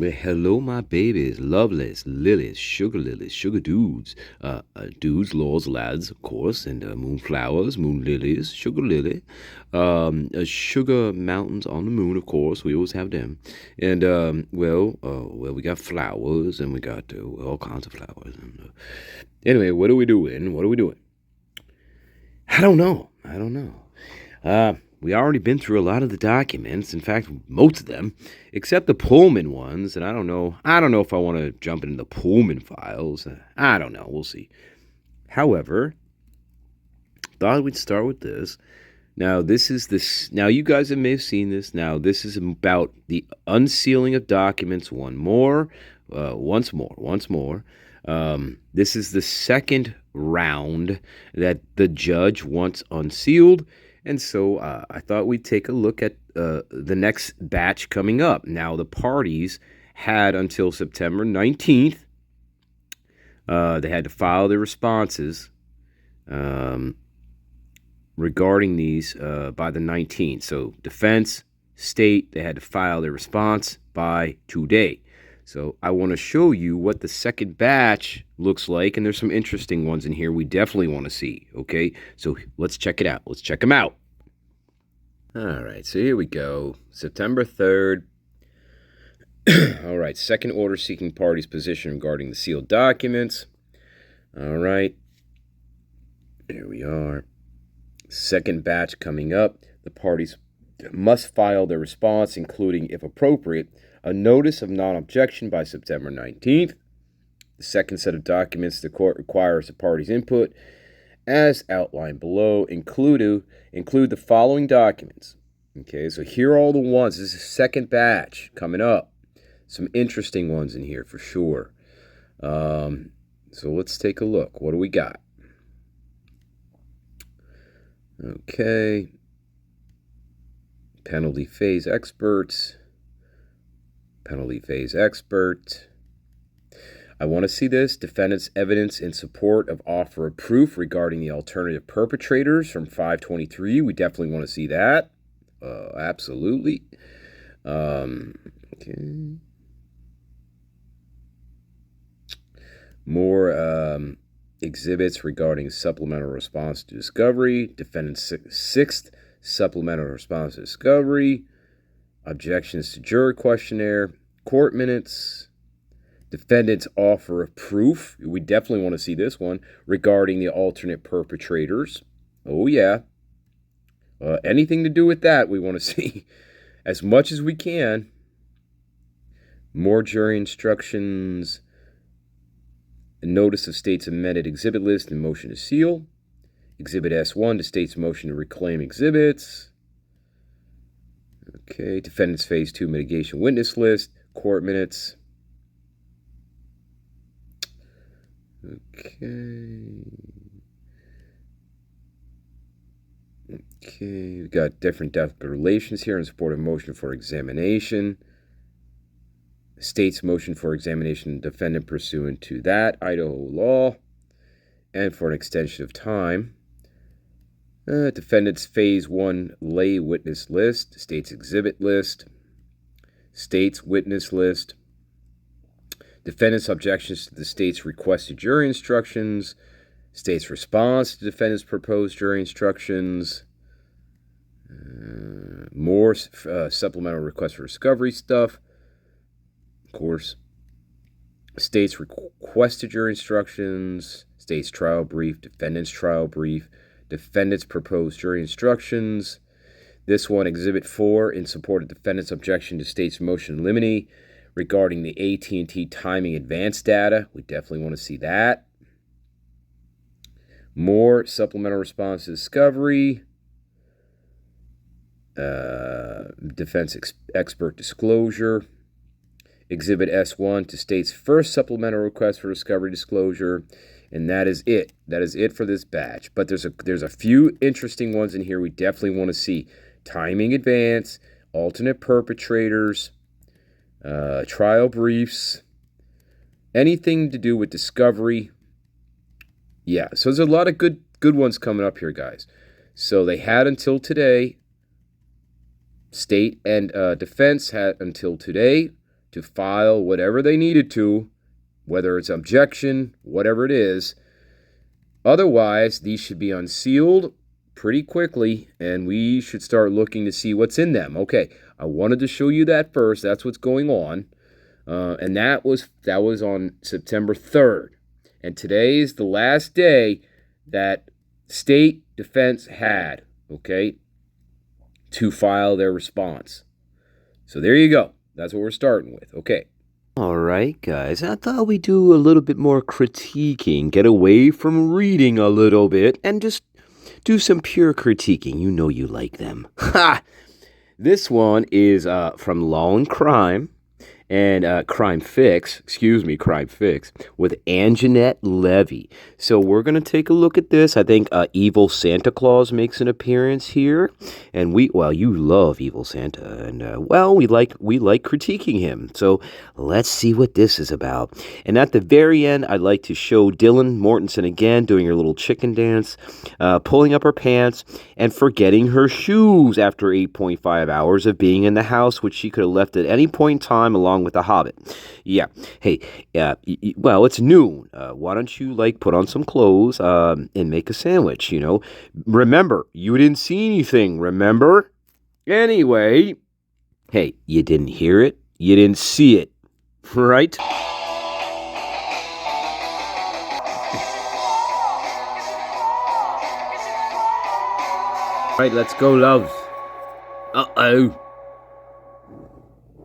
Well, hello, my babies, lovelies, lilies, sugar dudes, dudes, lords, lads, of course, and moonflowers, moon lilies, sugar lily, sugar mountains on the moon, of course. We always have them, and well, we got flowers, and we got all kinds of flowers. And, anyway, what are we doing? What are we doing? I don't know. I don't know. We already been through a lot of the documents. In fact, most of them, except the Pullman ones. And I don't know. I don't know if I want to jump into the Pullman files. I don't know. We'll see. However, thought we'd start with this. Now, this is this. Now, you guys may have seen this. Now, this is about the unsealing of documents. Once more. This is the second round that the judge wants unsealed. And so I thought we'd take a look at the next batch coming up. Now, the parties had until September 19th. They had to file their responses regarding these by the 19th. So defense, state, they had to file their response by today. So I want to show you what the second batch looks like, and there's some interesting ones in here we definitely want to see, okay? So let's check it out. Let's check them out. All right, so here we go. September 3rd. All right, second order seeking parties' position regarding the sealed documents. All right, here we are. Second batch coming up. The parties must file their response, including, if appropriate, a notice of non-objection by September 19th. The second set of documents the court requires the parties' input, as outlined below, include the following documents. Okay, so here are all the ones. This is the second batch coming up. Some interesting ones in here for sure. So let's take a look. What do we got? Okay. Penalty phase expert. I want to see this. Defendant's evidence in support of offer of proof regarding the alternative perpetrators from 523. We definitely want to see that. Absolutely. Okay. More exhibits regarding supplemental response to discovery. Defendant's sixth supplemental response to discovery. Objections to juror questionnaire. Court minutes. Defendant's offer of proof. We definitely want to see this one regarding the alternate perpetrators. Oh, yeah. Anything to do with that, we want to see as much as we can. More jury instructions. A notice of state's amended exhibit list and motion to seal. Exhibit S1 to state's motion to reclaim exhibits. Okay, defendant's phase 2 mitigation witness list. Court minutes. Okay, we got different declarations here in support of motion for examination. State's motion for examination, defendant pursuant to that Idaho law, and for an extension of time. Defendant's phase 1 lay witness list, state's exhibit list, state's witness list. Defendant's objections to the state's requested jury instructions, state's response to defendant's proposed jury instructions, more supplemental requests for discovery stuff, of course, state's requested jury instructions, state's trial brief, defendant's trial brief, defendant's proposed jury instructions. This one, Exhibit 4, in support of defendant's objection to state's motion in limine regarding the AT&T timing advance data. We definitely want to see that. More supplemental response to discovery. Defense expert disclosure. Exhibit S1 to state's first supplemental request for discovery disclosure. And that is it. That is it for this batch. But there's a few interesting ones in here we definitely want to see. Timing advance, alternate perpetrators, trial briefs, anything to do with discovery. Yeah, so there's a lot of good ones coming up here, guys. So they had until today. State and defense had until today to file whatever they needed to, whether it's objection, whatever it is. Otherwise, these should be unsealed pretty quickly, and we should start looking to see what's in them. Okay, I wanted to show you that first. That's what's going on. And that was on September 3rd. And today is the last day that state defense had, okay, to file their response. So there you go. That's what we're starting with. Okay. All right, guys. I thought we'd do a little bit more critiquing, get away from reading a little bit, and just do some pure critiquing. You know you like them. Ha! This one is from Law and Crime and Crime Fix, with Angenette Levy. So we're going to take a look at this. I think Evil Santa Claus makes an appearance here. And you love Evil Santa. And, we like critiquing him. So let's see what this is about. And at the very end, I'd like to show Dylan Mortensen again doing her little chicken dance, pulling up her pants, and forgetting her shoes after 8.5 hours of being in the house, which she could have left at any point in time along with the Hobbit. Yeah. Hey, it's noon. Why don't you put on some clothes and make a sandwich, Remember, you didn't see anything, remember? Anyway, hey, you didn't hear it, you didn't see it, right? Right, let's go, love. Uh-oh.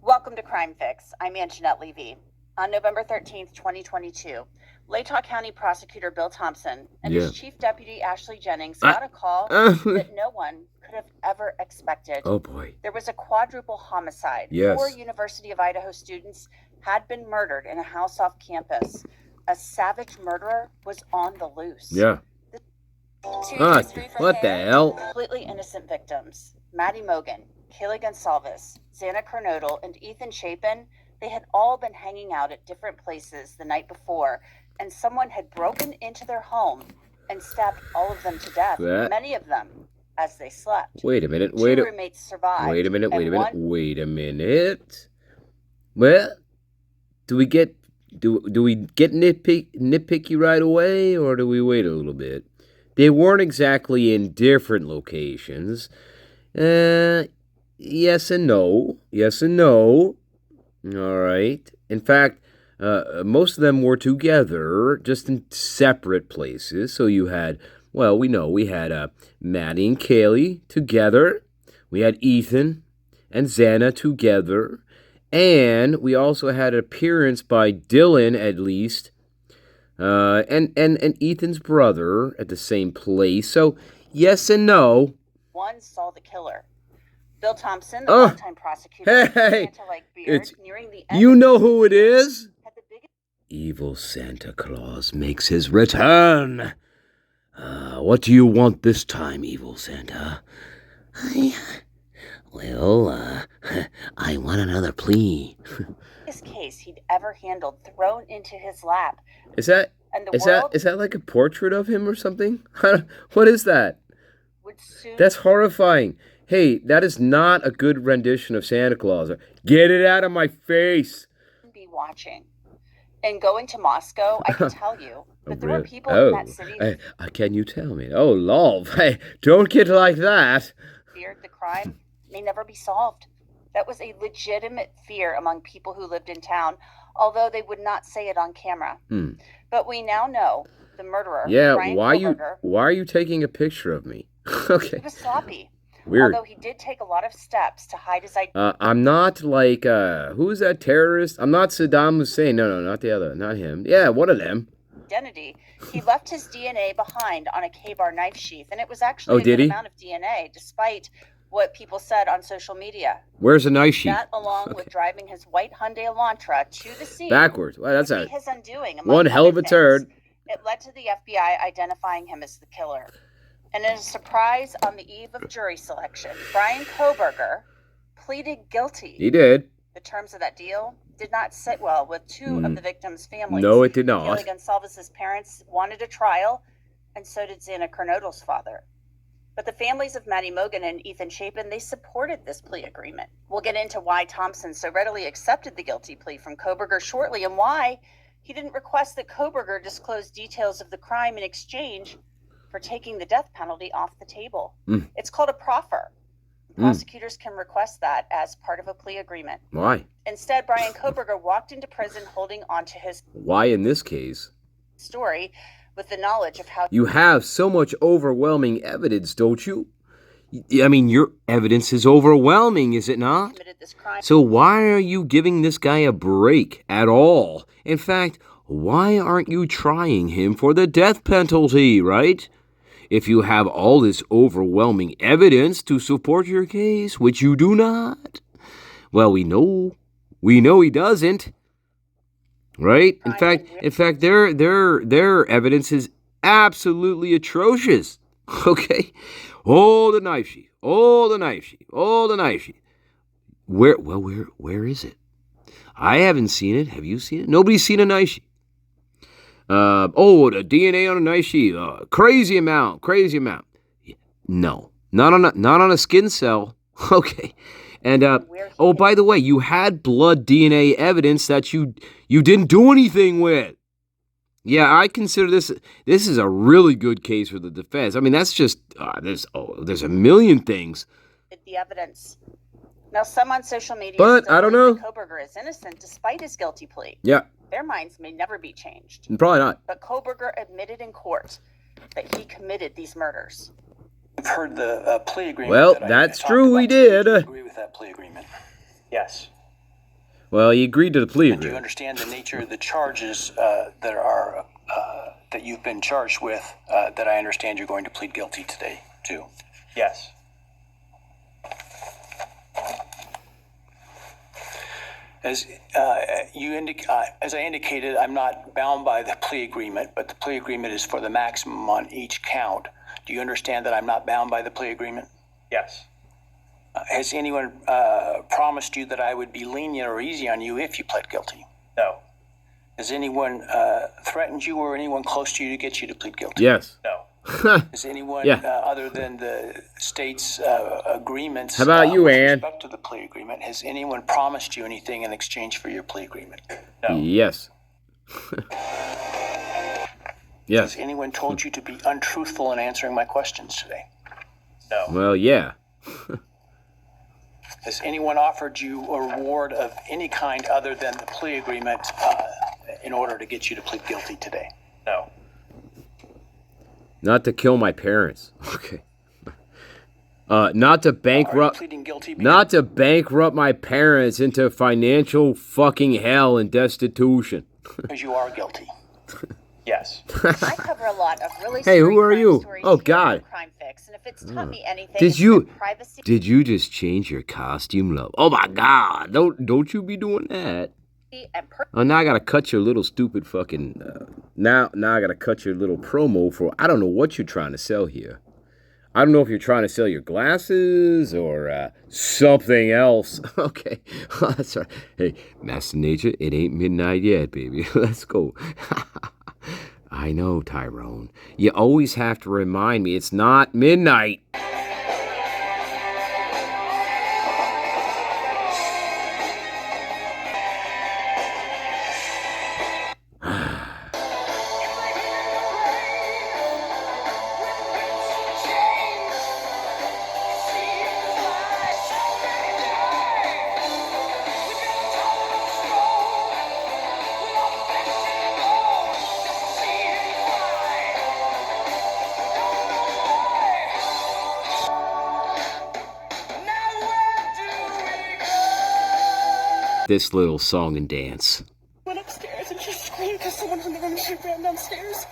Welcome to Crime Fix. I'm Angenette Levy. On November 13th, 2022, Latah County Prosecutor Bill Thompson and his Chief Deputy Ashleyyy Jennings got a call that no one could have ever expected. Oh, boy. There was a quadruple homicide. Yes. 4 University of Idaho students had been murdered in a house off campus. A savage murderer was on the loose. Yeah. What the hell? Completely innocent victims. Maddie Mogan, Kaylee Gonsalves, Xana Kernodle, and Ethan Chapin, they had all been hanging out at different places the night before, and someone had broken into their home and stabbed all of them to death, many of them as they slept. Wait a minute. 2 roommates survived. Wait a minute. Well, do we get nitpicky right away, or do we wait a little bit? They weren't exactly in different locations. Yes and no. All right. In fact, most of them were together, just in separate places. So you had, we had Maddie and Kaylee together. We had Ethan and Xana together. And we also had an appearance by Dylan, at least, and Ethan's brother at the same place. So, yes and no. One saw the killer. Bill Thompson, the longtime prosecutor, nearing the end. You know who it is? Evil Santa Claus makes his return. What do you want this time, Evil Santa? I want another plea. This case he'd ever handled thrown into his lap. Is that like a portrait of him or something? What is that? That's horrifying. Hey, that is not a good rendition of Santa Claus. Get it out of my face. Be watching. And going to Moscow, I can tell you that there were people in that city. Can you tell me? Oh, love. Hey, don't get like that. Feared the crime may never be solved. That was a legitimate fear among people who lived in town, although they would not say it on camera. But we now know the murderer. Yeah, Brian why are you taking a picture of me? Okay. He was sloppy. Weird. Although he did take a lot of steps to hide his identity. I'm not who's that terrorist? I'm not Saddam Hussein. No, not the other. Not him. Yeah, one of them. Identity. He left his DNA behind on a K-bar knife sheath, and it was actually a good amount of DNA, despite what people said on social media. Where's the knife sheath? That, along with driving his white Hyundai Elantra to the scene, backwards. Well, that's his undoing. One hell of a turd. It led to the FBI identifying him as the killer. And in a surprise on the eve of jury selection, Brian Kohberger pleaded guilty. He did. The terms of that deal did not sit well with 2 of the victims' families. No, it did not. Kaylee Gonsalves' parents wanted a trial, and so did Xana Kernodle's father. But the families of Maddie Mogen and Ethan Chapin, they supported this plea agreement. We'll get into why Thompson so readily accepted the guilty plea from Kohberger shortly, and why he didn't request that Kohberger disclose details of the crime in exchange for taking the death penalty off the table. It's called a proffer. Prosecutors can request that as part of a plea agreement. Why? Instead, Brian Kohberger walked into prison holding onto his Why in this case? Story with the knowledge of how You have so much overwhelming evidence, don't you? I mean, your evidence is overwhelming, is it not? committed this crime. So why are you giving this guy a break at all? In fact, why aren't you trying him for the death penalty, right? If you have all this overwhelming evidence to support your case, which you do not. Well, we know he doesn't. Right? In fact, their evidence is absolutely atrocious. Okay? Oh, the knife sheath. Oh, the knife sheath. Oh, the knife sheath. Where is it? I haven't seen it. Have you seen it? Nobody's seen a knife sheath. The DNA on a knife sheath. Crazy amount. No, not on a skin cell. Okay. And, by the way, you had blood DNA evidence that you didn't do anything with. Yeah, I consider this is a really good case for the defense. I mean, that's just, there's a million things. The evidence. Now, some on social media But, I don't know. Kohberger is innocent despite his guilty plea. Yeah. Their minds may never be changed. Probably not. But Kohberger admitted in court that he committed these murders. You've heard the plea agreement. Well, that's true, he did. Do you agree with that plea agreement? Yes. Well, he agreed to the plea And do you agreement. understand the nature of the charges that you've been charged with that I understand you're going to plead guilty today to? Yes. As I indicated, I'm not bound by the plea agreement, but the plea agreement is for the maximum on each count. Do you understand that I'm not bound by the plea agreement? Yes. Has anyone promised you that I would be lenient or easy on you if you pled guilty? No. Has anyone threatened you or anyone close to you to get you to plead guilty? Yes. No. Has anyone, Yeah. other than the state's agreements, How about you, with Ann? respect to the plea agreement, has anyone promised you anything in exchange for your plea agreement? No. Yes. Yes. Has anyone told you to be untruthful in answering my questions today? No. Well, yeah. Has anyone offered you a reward of any kind other than the plea agreement in order to get you to plead guilty today? No. Not to kill my parents. Okay. Not to bankrupt. Are you pleading guilty? Not to bankrupt my parents into financial fucking hell and destitution. Because you are guilty. Yes. I cover a lot of really Hey, who scary are crime you? stories Oh, here God. on Crime Fix, and if it's taught me anything, Did it's you- that privacy Did you just change your costume, love? Oh my God! Don't you be doing that. and Oh, now I gotta cut your little stupid fucking. Now I gotta cut your little promo for. I don't know what you're trying to sell here. I don't know if you're trying to sell your glasses or something else. Okay, that's right. Hey, Master Nature, it ain't midnight yet, baby. Let's go. I know, Tyrone. You always have to remind me it's not midnight. This little song and dance. Went upstairs and she screamed because someone from the room she ran downstairs.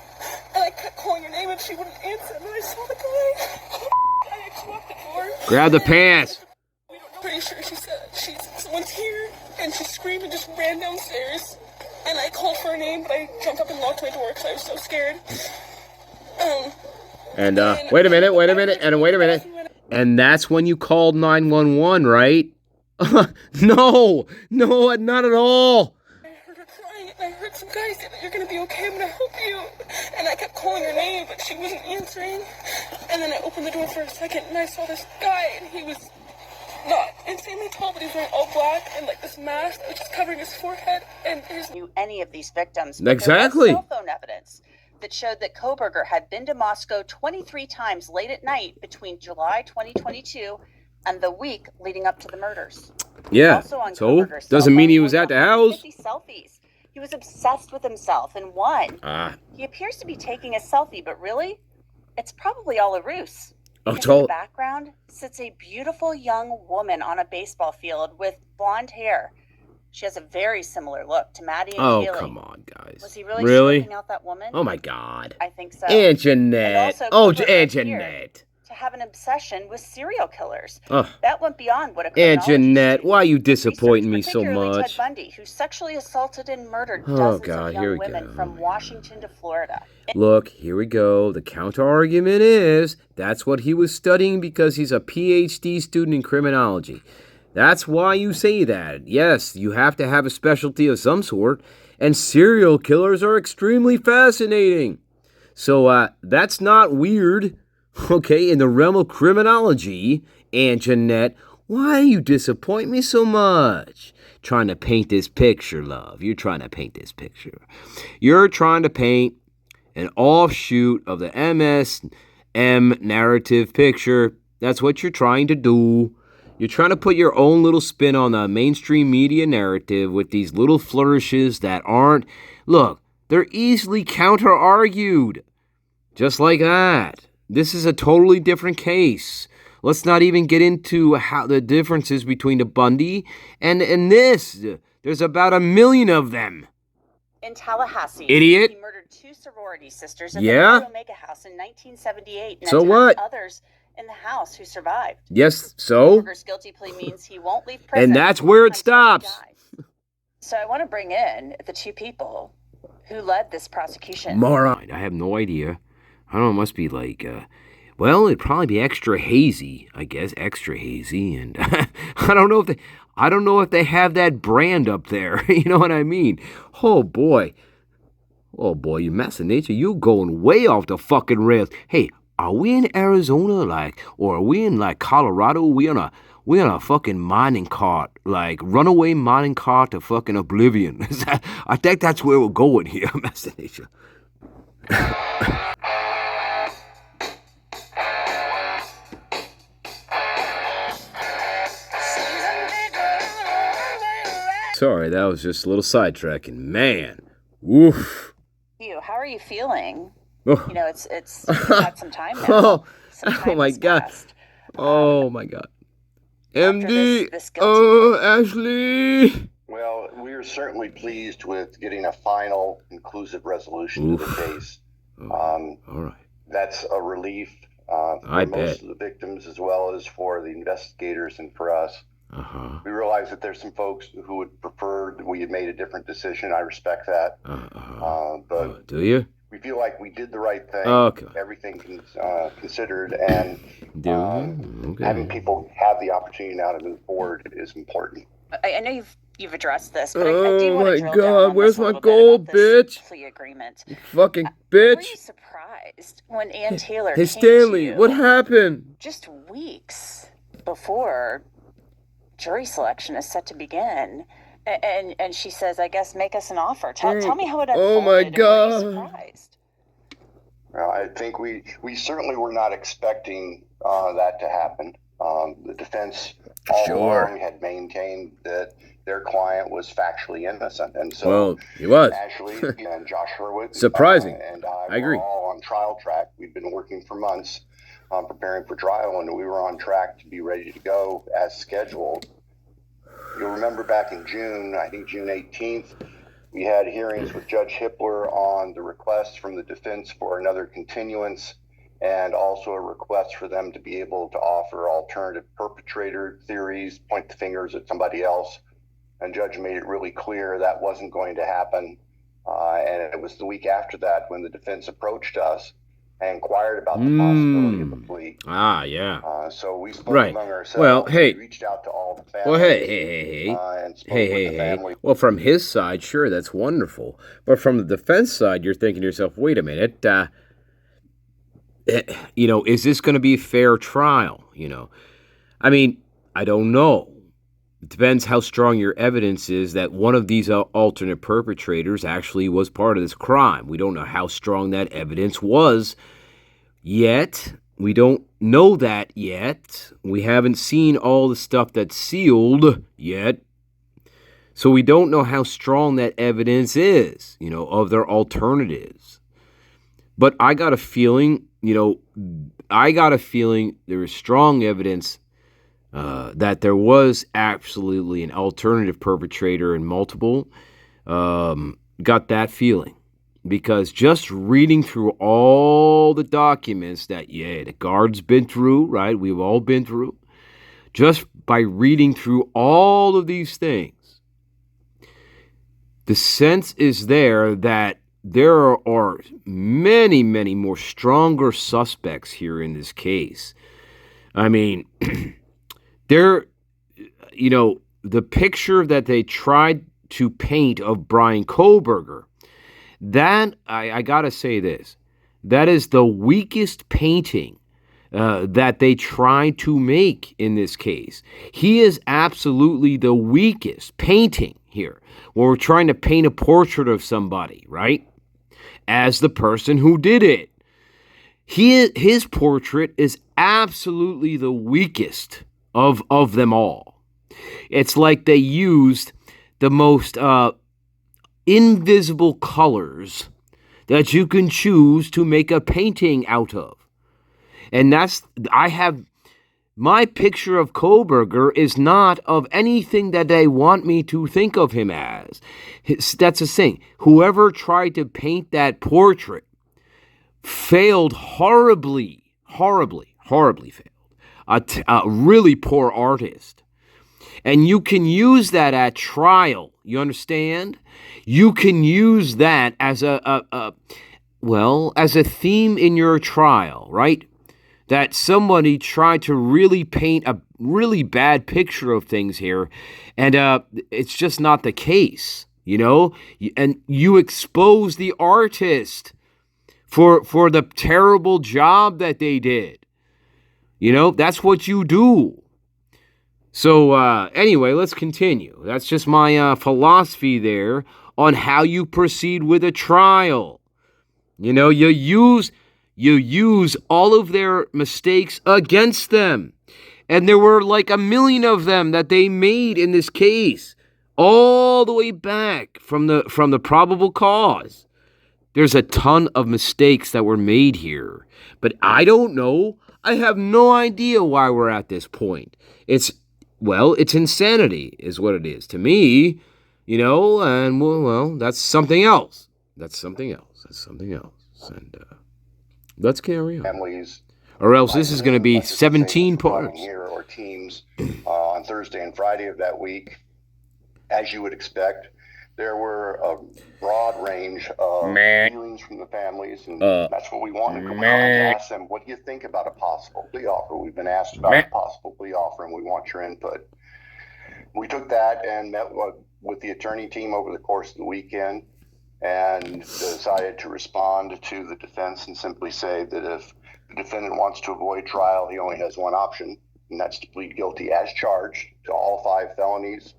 And I kept calling her name and she wouldn't answer. And then I saw the guy. I just walked the door. Grab the pants. Pretty sure she said someone's here. And she screamed and just ran downstairs. And I called for her name, but I jumped up and locked my door because I was so scared. And wait a minute. And that's when you called 911, right? No, not at all. I heard her crying and I heard some guy said that you're gonna be okay, I'm gonna help you. And I kept calling her name, but she wasn't answering. And then I opened the door for a second, and I saw this guy, and he was not insanely tall, but he was wearing all black and like this mask that was just covering his forehead and his... Knew any of these victims. But Exactly. there was cell phone evidence that showed that Koberger had been to Moscow 23 times late at night between July 2022 and the week leading up to the murders. Yeah. Also on So Koberger's cell doesn't mean phone he was were at the house. 150 selfies. He was obsessed with himself, and one, Ah. he appears to be taking a selfie, but really, it's probably all a ruse. Oh, Because it's in all. the background sits a beautiful young woman on a baseball field with blonde hair. She has a very similar look to Maddie and Oh, Kaylee. come on, guys. Was he really Really? scoping out that woman? Oh my God. I think so. Angenette. also Oh, Koberger Angenette. To have an obsession with serial killers. Oh, That went beyond what a criminologist Angenette, sees. why are you Research, disappointing me so particularly much? Ted Bundy, who sexually assaulted and murdered Oh, dozens God, of here young we women go. from Oh, my Washington to Florida. Look, here we go. The counter argument is that's what he was studying because he's a PhD student in criminology. That's why you say that. Yes, you have to have a specialty of some sort, and serial killers are extremely fascinating. So that's not weird. Okay, in the realm of criminology, Angenette, why do you disappoint me so much? Trying to paint this picture, love. You're trying to paint this picture. You're trying to paint an offshoot of the MSM narrative picture. That's what you're trying to do. You're trying to put your own little spin on the mainstream media narrative with these little flourishes that aren't... Look, they're easily counter-argued. Just like that. This is a totally different case. Let's not even get into how the differences between the Bundy and this. There's about 1 million of them. In Tallahassee, Idiot. he murdered 2 sorority sisters at Yeah? the Omega House in 1978 and So attacked what? others in the house who survived. Yes, so? Koberger's guilty plea means he won't leave prison. And that's where it until he stops. dies. So I want to bring in the 2 people who led this prosecution. Moron. I have no idea. I don't know, it must be like, well, it'd probably be extra hazy, I guess, extra hazy, and I don't know if they have that brand up there, you know what I mean? Oh boy, you mess of nature, you going way off the fucking rails. Hey, are we in Arizona, or are we in Colorado? We on a fucking mining cart, runaway mining cart to fucking oblivion. I think that's where we're going here, mess of nature. Sorry, that was just a little sidetracking. Man, woof. How are you feeling? Oh. You know, it's had some time now. Oh, Some time my has God. passed. Oh my God. After MD, this guilty Ashleyyy. Well, we are certainly pleased with getting a final, conclusive resolution to the case. All right. That's a relief for I most bet. of the victims as well as for the investigators and for us. Uh-huh. We realize that there's some folks who would prefer that we had made a different decision. I respect that. But Do you? we feel like we did the right thing. Okay. Everything considered, and Do you? Okay. having people have the opportunity now to move forward is important. I know you've addressed this, but I do Oh want my to drill God, down on where's this a my little gold, bit about this bitch? plea agreement. Fucking Were bitch. you surprised when Ann Taylor Hey, came Stanley, to you what happened? just weeks before jury selection is set to begin? And she says, I guess, make us an offer. Tell me how it unfolded. Oh my and were you God. surprised? Well, I think we certainly were not expecting that to happen. The defense all Sure. along had maintained that their client was factually innocent, and so Well, he was. Ashleyyy and Josh Hurwitz Surprising. and I agree. were all on trial track. We'd been working for months preparing for trial, and we were on track to be ready to go as scheduled. You'll remember back in June, I think June 18th, we had hearings with Judge Hippler on the request from the defense for another continuance and also a request for them to be able to offer alternative perpetrator theories, point the fingers at somebody else. And Judge made it really clear that wasn't going to happen. And it was the week after that when the defense approached us and inquired about the possibility of a plea. Yeah. So we spoke Right. among ourselves. Well, hey. We reached out to all the families. Well, hey. And spoke with the family. Well, from his side, sure, that's wonderful. But from the defense side, you're thinking to yourself, wait a minute, is this going to be a fair trial? I mean, I don't know. It depends how strong your evidence is that one of these alternate perpetrators actually was part of this crime. We don't know how strong that evidence was yet. We don't know that yet. We haven't seen all the stuff that's sealed yet. So we don't know how strong that evidence is, of their alternatives. But I got a feeling, there is strong evidence that there was absolutely an alternative perpetrator and multiple. Got that feeling. Because just reading through all the documents that, the guard's been through, right? We've all been through. Just by reading through all of these things, the sense is there that there are many, many more stronger suspects here in this case. I mean, the picture that they tried to paint of Brian Kohlberger, that, I gotta say this, that is the weakest painting that they tried to make in this case. He is absolutely the weakest painting here. When we're trying to paint a portrait of somebody, right? As the person who did it. His portrait is absolutely the weakest of them all. It's like they used the most invisible colors that you can choose to make a painting out of. And my picture of Kohlberger is not of anything that they want me to think of him as. That's the thing. Whoever tried to paint that portrait failed horribly failed. A really poor artist. And you can use that at trial. You understand? You can use that as as a theme in your trial, right? That somebody tried to really paint a really bad picture of things here, and it's just not the case, And you expose the artist for the terrible job that they did. That's what you do. So, anyway, let's continue. That's just my philosophy there on how you proceed with a trial. You use all of their mistakes against them. And there were like 1 million of them that they made in this case, all the way back from the probable cause. There's a ton of mistakes that were made here. But I don't know. I have no idea why we're at this point. It's insanity is what it is to me, and well, that's something else. And let's carry on. Families, or else this is going to be 17 parts. Here or teams on Thursday and Friday of that week, as you would expect. There were a broad range of feelings from the families, and that's what we wanted to go out and ask them, what do you think about a possible plea offer? We've been asked about a possible plea offer, and we want your input. We took that and met with the attorney team over the course of the weekend and decided to respond to the defense and simply say that if the defendant wants to avoid trial, he only has one option, and that's to plead guilty as charged to all 5 felonies.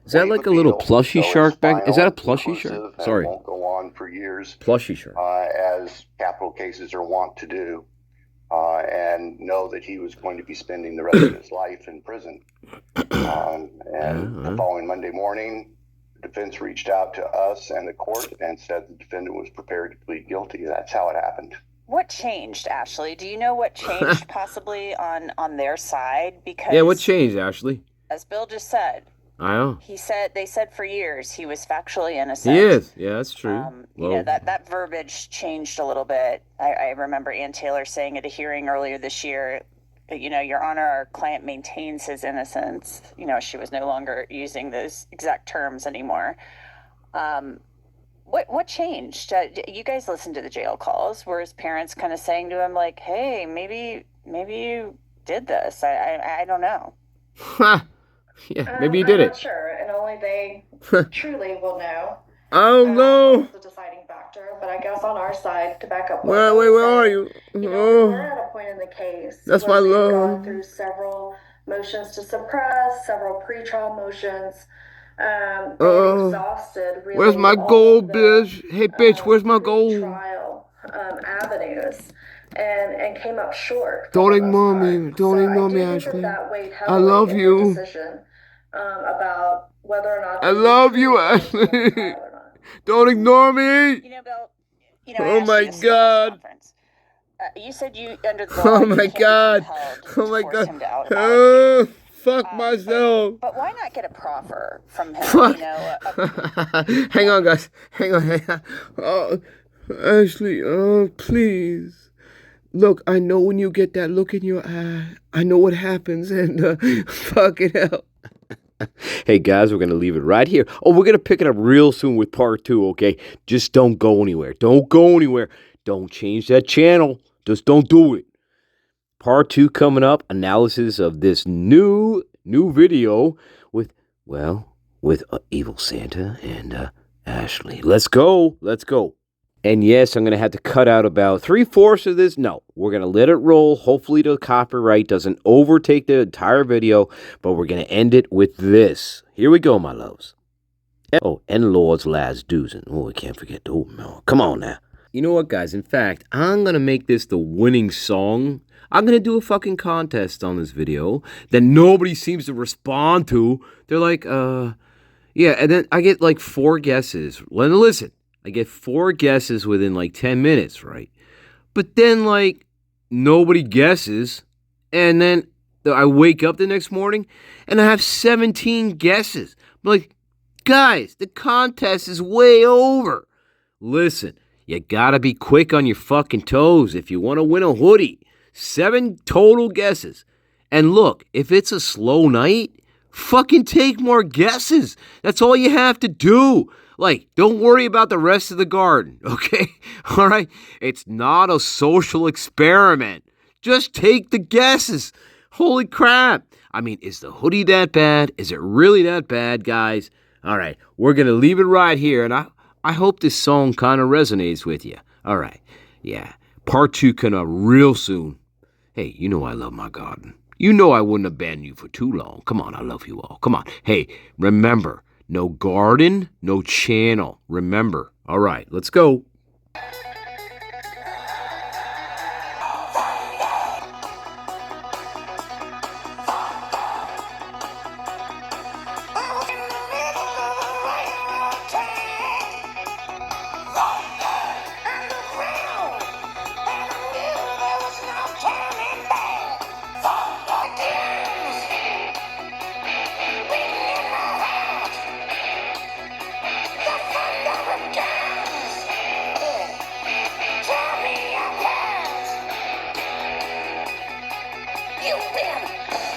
Is that like a little plushy shark back? Is that a plushy shark? Sorry. It won't go on for years. Plushy shark. As capital cases are wont to do. And know that he was going to be spending the rest of his life in prison. The following Monday morning, the defense reached out to us and the court and said the defendant was prepared to plead guilty. That's how it happened. What changed, Ashleyyy? Do you know what changed possibly on their side? Because what changed, Ashleyyy? As Bill just said, I know. They said for years he was factually innocent. He is. Yeah, that's true. That verbiage changed a little bit. I remember Ann Taylor saying at a hearing earlier this year, Your Honor, our client maintains his innocence. She was no longer using those exact terms anymore. What changed? You guys listened to the jail calls. Were his parents kind of saying to him like, "Hey, maybe you did this"? I don't know. Ha! Yeah, maybe you did I'm it. not sure, and only they truly will know. Oh What no! was the deciding factor? But I guess on our side, to back up what Wait, Bill where are said, you? you know, we were Oh, at a point in the case that's my where we had love. gone through several motions to suppress, several pretrial motions, and exhausted really Where's my all gold, of the bitch? Hey, bitch, where's my gold? pretrial avenues, and came up short. Don't for the ignore most me. part. Don't So ignore I do me, think Ashleyyy. that weighed I heavily love in your you. decision about whether or not I they love you, truly were going to Ashleyyy. trial or not. Don't ignore me. You know, Bill. You know, Oh I asked my you this at the press God. conference. You said you under the law Oh you my can't be God. compelled Oh to my force God. him to out Oh, allocate. fuck myself. But why not get a proffer from him? Fuck. You know, Hang on, guys. Hang on. Oh, Ashleyyy, oh, please. Look, I know when you get that look in your eye, I know what happens, and fucking hell. Hey guys, we're gonna leave it right here. Oh, we're gonna pick it up real soon with part 2, okay? Just don't go anywhere. Don't go anywhere. Don't change that channel. Just don't do it. Part 2 coming up. Analysis of this new video with Evil Santa and Ashleyyy. Let's go. And yes, I'm going to have to cut out about 3/4 of this. No, we're going to let it roll. Hopefully the copyright doesn't overtake the entire video, but we're going to end it with this. Here we go, my loves. Oh, and Lord's last doosin'. Oh, I can't forget. Oh, no. Come on now. You know what, guys? In fact, I'm going to make this the winning song. I'm going to do a fucking contest on this video that nobody seems to respond to. They're like, yeah, and then I get like 4 guesses. Listen. I get 4 guesses within like 10 minutes, right? But then like nobody guesses. And then I wake up the next morning and I have 17 guesses. I'm like, guys, the contest is way over. Listen, you gotta be quick on your fucking toes if you want to win a hoodie. 7 total guesses. And look, if it's a slow night, fucking take more guesses. That's all you have to do. Like, don't worry about the rest of the garden, okay? All right? It's not a social experiment. Just take the guesses. Holy crap. I mean, is the hoodie that bad? Is it really that bad, guys? All right, we're going to leave it right here, and I hope this song kind of resonates with you. All right, yeah. Part 2 coming up real soon. Hey, you know I love my garden. You know I wouldn't abandon you for too long. Come on, I love you all. Come on. Hey, remember, no garden, no channel. Remember. All right, let's go. You win!